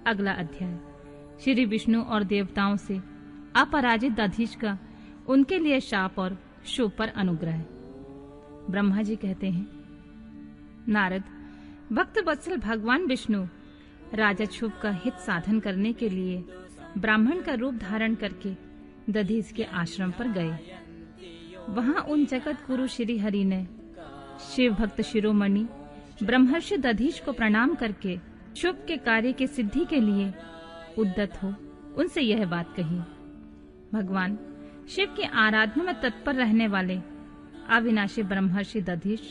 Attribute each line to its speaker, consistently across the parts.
Speaker 1: अगला अध्याय। श्री विष्णु और देवताओं से अपराजित दधीच का उनके लिए शाप और शुभ पर अनुग्रह। ब्रह्मा जी कहते हैं, नारद, भक्त वत्सल भगवान विष्णु राजा शुभ का हित साधन करने के लिए ब्राह्मण का रूप धारण करके दधीच के आश्रम पर गए। वहां उन जगत गुरु श्री हरि ने शिव भक्त शिरोमणि ब्रह्मर्षि दधीच को प्रणाम करके शुभ के कार्य की सिद्धि के लिए उद्यत हो उनसे यह बात कही। भगवान शिव की आराधना में तत्पर रहने वाले अविनाशी ब्रह्मर्षि दधीच,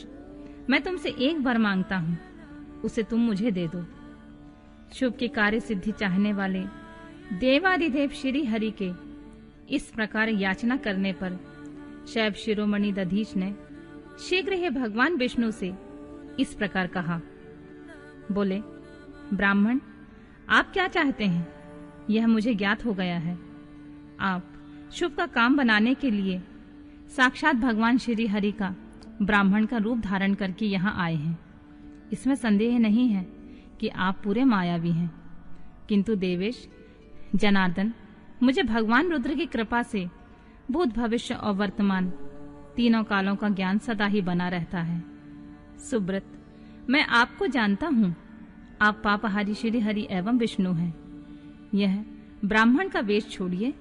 Speaker 1: मैं तुमसे एक वर मांगता हूँ, उसे तुम मुझे दे दो। शुभ की कार्य सिद्धि चाहने वाले देवादिदेव श्री हरि के इस प्रकार याचना करने पर शैव शिरोमणि दधीच ने शीघ्र ही भगवान विष्णु से इस प्रकार कहा। बोले, ब्राह्मण, आप क्या चाहते हैं, यह मुझे ज्ञात हो गया है। आप शुभ का काम बनाने के लिए साक्षात भगवान श्री हरि का ब्राह्मण का रूप धारण करके यहाँ आए हैं। इसमें संदेह नहीं है कि आप पूरे मायावी हैं, किंतु देवेश जनार्दन, मुझे भगवान रुद्र की कृपा से भूत भविष्य और वर्तमान तीनों कालों का ज्ञान सदा ही बना रहता है। सुब्रत, मैं आपको जानता हूँ, आप पापहारी श्री हरि एवं विष्णु हैं। यह ब्राह्मण का वेश छोड़िए,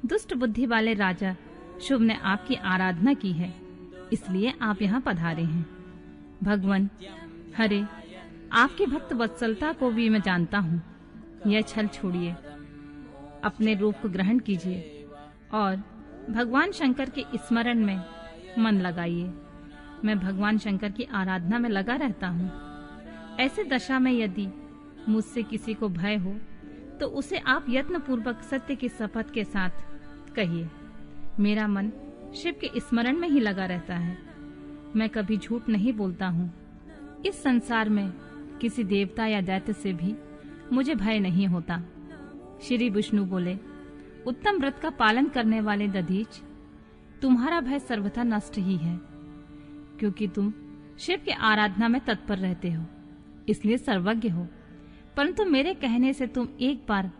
Speaker 1: दुष्ट बुद्धि वाले राजा शुभ ने आपकी आराधना की है, इसलिए आप यहाँ पधारे हैं। भगवान हरे, आपकी भक्त वत्सलता को भी मैं जानता हूँ। यह छल छोड़िए, अपने रूप को ग्रहण कीजिए और भगवान शंकर के स्मरण में मन लगाइए। मैं भगवान शंकर की आराधना में लगा रहता हूँ। ऐसे दशा में यदि मुझसे किसी को भय हो तो उसे आप यत्न पूर्वक सत्य की शपथ के साथ कहिए। मेरा मन शिव के स्मरण में ही लगा रहता है। मैं कभी झूठ नहीं बोलता हूँ। इस संसार में किसी देवता या दैत्य से भी मुझे भय नहीं होता। श्री विष्णु बोले, उत्तम व्रत का पालन करने वाले दधीच, तुम्हारा भय सर्वथा नष्ट ही है, क्योंकि तुम शिव की आराधना में तत्पर रहते हो, इसलिए सर्वज्ञ हो। परंतु मेरे कहने से तुम एक बार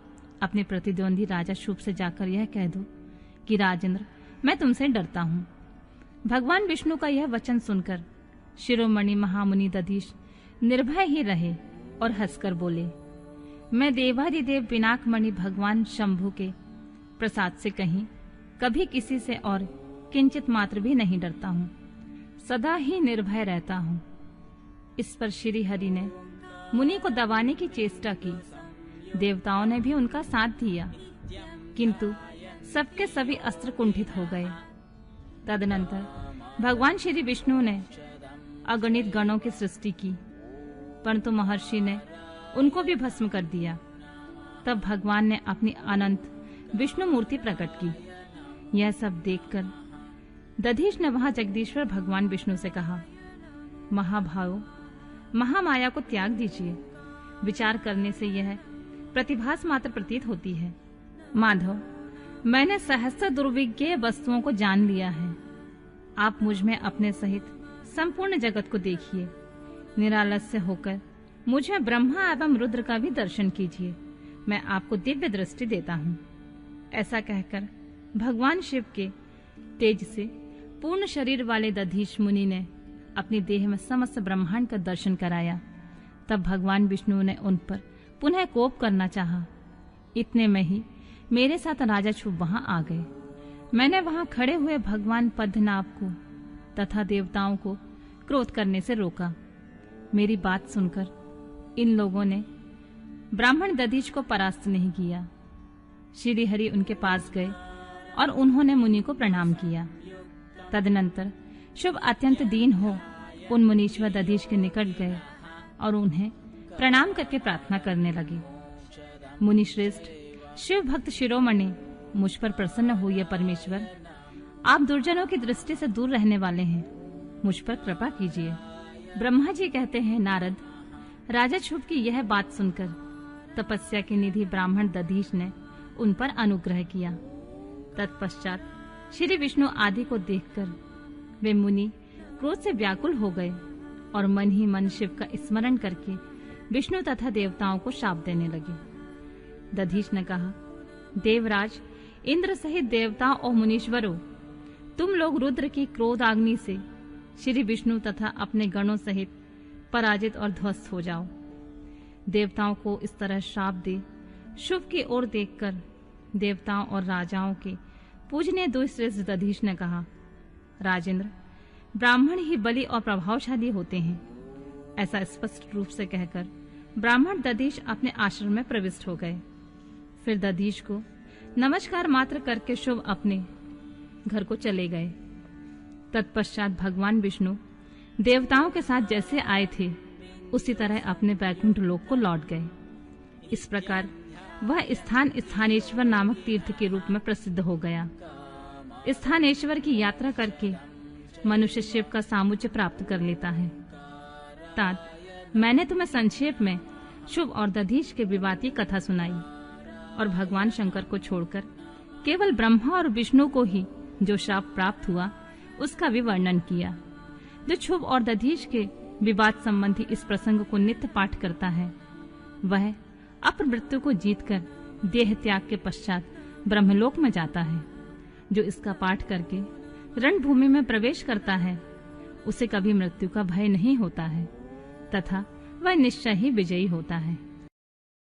Speaker 1: अपने प्रतिद्वंदी राजा शुभ से जाकर यह कह दो कि राजेंद्र, मैं तुमसे डरता हूँ। भगवान विष्णु का यह वचन सुनकर शिरोमणि महामुनि दधीच निर्भय ही रहे और हंसकर बोले, मैं देवादिदेव पिनाकमणि भगवान शंभु के प्रसाद से कहीं कभी किसी से और किंचित मात्र भी नहीं डरता हूँ, सदा ही निर्भय रहता हूँ। इस पर श्री हरि ने मुनि को दबाने की चेष्टा की। देवताओं ने भी उनका साथ दिया, किंतु सबके सभी अस्त्र कुंठित हो गए। तदनंतर भगवान श्री विष्णु ने अगणित गणों की सृष्टि की, परंतु महर्षि ने उनको भी भस्म कर दिया। तब भगवान ने अपनी अनंत विष्णु मूर्ति प्रकट की। यह सब देखकर दधीच ने वहां जगदीश्वर भगवान विष्णु से कहा, महाभावो, महामाया को त्याग दीजिए। विचार करने से यह प्रतिभास मात्र प्रतीत होती है। माधव, मैंने सहस्त्र दुर्विज्ञेय वस्तुओं को जान लिया है। आप मुझ में अपने सहित संपूर्ण जगत को देखिए। निरालस्य होकर मुझ में ब्रह्मा एवं रुद्र का भी दर्शन कीजिए। मैं आपको दिव्य दृष्टि देता हूँ। ऐसा कहकर भगवान शिव के तेज से पूर्ण शरीर वाले दधीच मुनि ने अपनी देह में समस्त ब्रह्मांड का दर्शन कराया। तब भगवान विष्णु ने उन पर पुनः कोप करना चाहा। इतने में ही मेरे साथ राजा शुभ वहां आ गए। मैंने वहां खड़े हुए भगवान पद्मनाभ को तथा देवताओं को क्रोध करने से रोका। मेरी बात सुनकर इन लोगों ने ब्राह्मण दधीच को परास्त नहीं किया। श्री हरि उनके पास गए और उन्होंने मुनि को प्रणाम किया। तदनंतर शुभ अत्यंत दीन हो उन मुनीश्वर दधीच के निकट गए और उन्हें प्रणाम करके प्रार्थना करने लगे। मुनि श्रेष्ठ, शिव भक्त शिरोमणि, मुझ पर प्रसन्न होइए परमेश्वर। आप दुर्जनों की दृष्टि से दूर रहने वाले हैं, मुझ पर कृपा कीजिए। ब्रह्मा जी कहते हैं, नारद, राजा शुभ की यह बात सुनकर तपस्या के निधि ब्राह्मण दधीच ने उन पर अनुग्रह किया। तत्पश्चात श्री विष्णु आदि को देखकर वे मुनि क्रोध से व्याकुल हो गए और मन ही मन शिव का स्मरण करके विष्णु तथा देवताओं को शाप देने लगे। दधीच ने कहा, देवराज, इंद्र सहित देवताओं और मुनीश्वरों, तुम लोग रुद्र की क्रोधाग्नि से श्री विष्णु तथा अपने गणों सहित पराजित और ध्वस्त हो जाओ। देवताओं को इस तरह श्राप दे शुभ की ओर देखकर देवताओं और राजाओं के पूजनीय दुष्श्रेष्ठ दधीच ने कहा, राजेंद्र, ब्राह्मण ही बलि और प्रभावशाली होते हैं। ऐसा स्पष्ट रूप से कहकर ब्राह्मण दधीच अपने आश्रम में प्रविष्ट हो गए। फिर दधीच को नमस्कार मात्र करके शुभ अपने घर को चले गए। तत्पश्चात भगवान विष्णु देवताओं के साथ जैसे आए थे उसी तरह अपने वैकुंठ लोक को लौट गए। इस प्रकार वह स्थान स्थानेश्वर नामक तीर्थ के रूप में प्रसिद्ध हो गया। स्थानेश्वर की यात्रा करके मनुष्य शिव का सामुज्य प्राप्त कर लेता है। तात, मैंने तुम्हें संक्षेप में शुभ और दधीच के विवाद की कथा सुनाई और भगवान शंकर को छोड़कर केवल ब्रह्मा और विष्णु को ही जो श्राप प्राप्त हुआ उसका भी वर्णन किया। जो शुभ और दधीच के विवाद संबंधी इस प्रसंग को नित्य पाठ करता है वह अपमृत्यु को जीतकर देह त्याग के पश्चात ब्रह्मलोक में जाता है। जो इसका पाठ करके रणभूमि में प्रवेश करता है उसे कभी मृत्यु का भय नहीं होता है तथा वह निश्चय ही विजयी होता है।